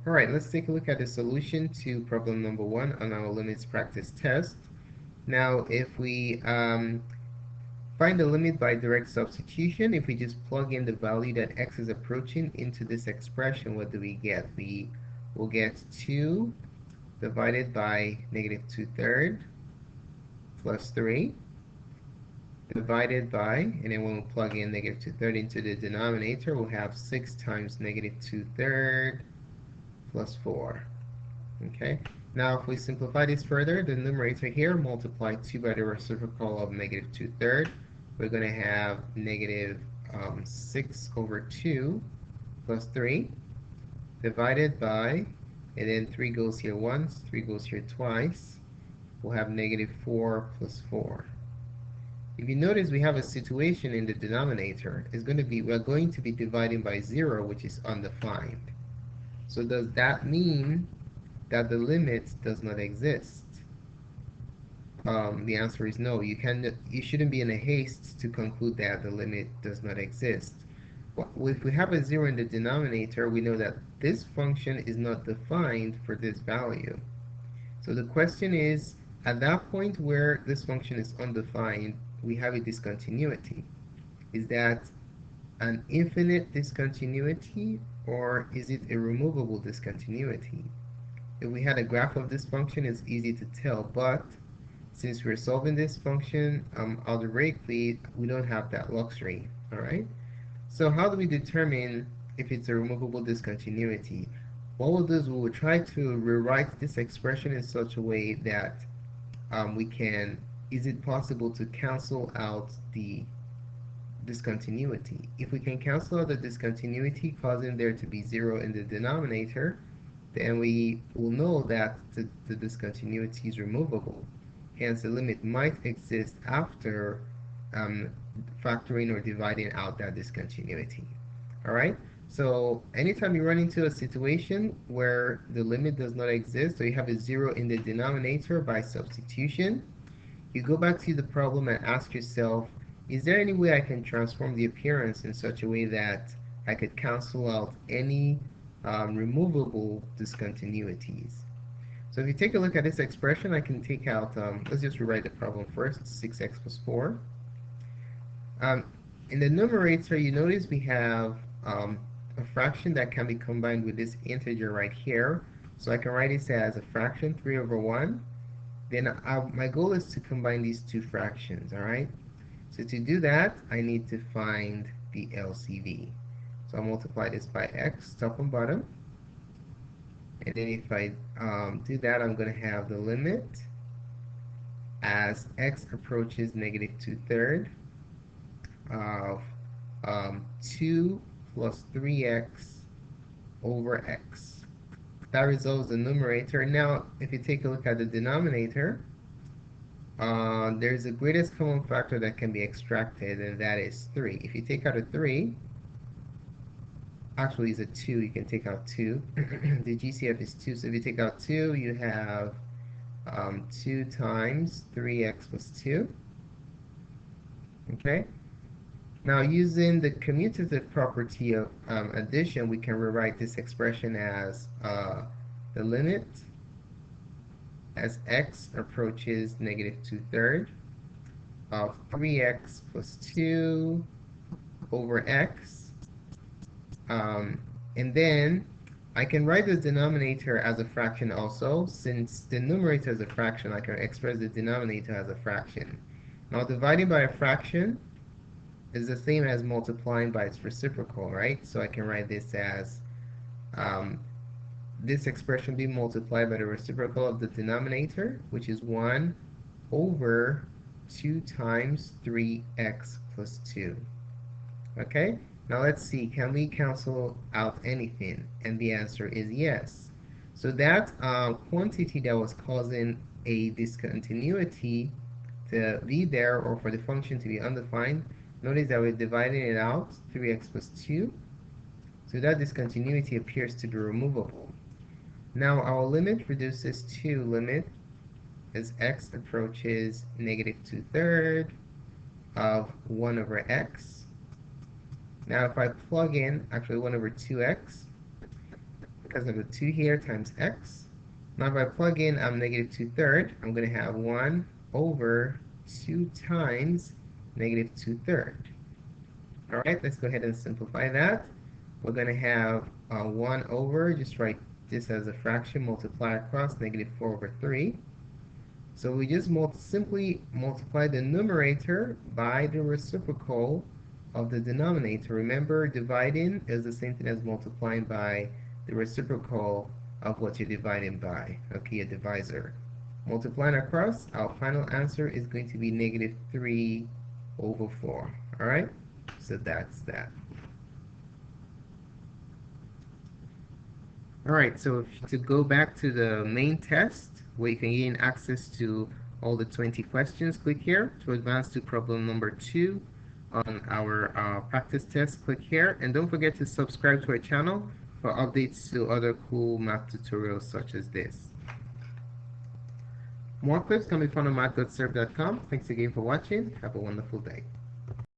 Alright, let's take a look at the solution to problem number 1 on our limits practice test. Now, if we find the limit by direct substitution, if we just plug in the value that x is approaching into this expression, what do we get? We will get 2 divided by negative 2/3 plus 3 divided by, and then when we plug in negative 2/3 into the denominator, we'll have 6 times negative 2/3 plus 4. Okay, now if we simplify this further, the numerator here, multiply 2 by the reciprocal of negative 2/3, we're going to have negative 6 over 2 plus 3 divided by, and then 3 goes here once, 3 goes here twice, we'll have negative 4 plus 4. If you notice, we have a situation in the denominator. We're going to be dividing by 0, which is undefined. So does that mean that the limit does not exist? The answer is no. You shouldn't be in a haste to conclude that the limit does not exist. If we have a 0 in the denominator, we know that this function is not defined for this value. So the question is, at that point where this function is undefined, we have a discontinuity. Is that an infinite discontinuity, or is it a removable discontinuity? If we had a graph of this function, it's easy to tell, but since we're solving this function algebraically, we don't have that luxury. All right, so how do we determine if it's a removable discontinuity? What we'll do is we will try to rewrite this expression in such a way that is it possible to cancel out the discontinuity? If we can cancel out the discontinuity, causing there to be 0 in the denominator, then we will know that the discontinuity is removable. Hence, the limit might exist after factoring or dividing out that discontinuity. All right? So anytime you run into a situation where the limit does not exist, or you have a 0 in the denominator by substitution, you go back to the problem and ask yourself, is there any way I can transform the appearance in such a way that I could cancel out any removable discontinuities? So if you take a look at this expression, I can take out, let's just rewrite the problem first, 6x plus 4. In the numerator, you notice we have a fraction that can be combined with this integer right here. So I can write this as a fraction, 3 over 1. Then my goal is to combine these two fractions, all right? So to do that, I need to find the LCV. So I'll multiply this by x, top and bottom. And then if I do that, I'm going to have the limit as x approaches negative 2/3 of 2 plus 3x over x. That resolves the numerator. Now, if you take a look at the denominator, there's a greatest common factor that can be extracted, and that is 3. If you take out a 3, actually it's a 2, you can take out 2. The GCF is 2, so if you take out 2, you have 2 times 3x plus 2. Okay? Now, using the commutative property of addition, we can rewrite this expression as the limit as x approaches negative 2/3 of 3x plus 2 over x. And then I can write the denominator as a fraction also. Since the numerator is a fraction, I can express the denominator as a fraction. Now, dividing by a fraction is the same as multiplying by its reciprocal, right? So I can write this as this expression being multiplied by the reciprocal of the denominator, which is 1 over 2 times 3x plus 2. Okay? Now let's see, can we cancel out anything? And the answer is yes. So that quantity that was causing a discontinuity to be there, or for the function to be undefined, notice that we're dividing it out, 3x plus 2. So that discontinuity appears to be removable. Now our limit reduces to limit as x approaches negative 2/3 of 1 over x. Now if I plug in, actually 1 over 2x, because of the 2 here, times x. Now if I plug in negative 2/3, I'm going to have 1 over 2 times negative 2/3. All right, let's go ahead and simplify that. We're going to have 1 over, just write this as a fraction, multiply across, negative 4 over 3. So we just simply multiply the numerator by the reciprocal of the denominator. Remember, dividing is the same thing as multiplying by the reciprocal of what you're dividing by. Okay, a divisor. Multiplying across, our final answer is going to be negative 3 over 4. All right, so that's that. All right, so to go back to the main test, where you can gain access to all the 20 questions, click here. To advance to problem number 2 on our practice test, click here. And don't forget to subscribe to our channel for updates to other cool math tutorials such as this. More clips can be found on math.serve.com. Thanks again for watching. Have a wonderful day.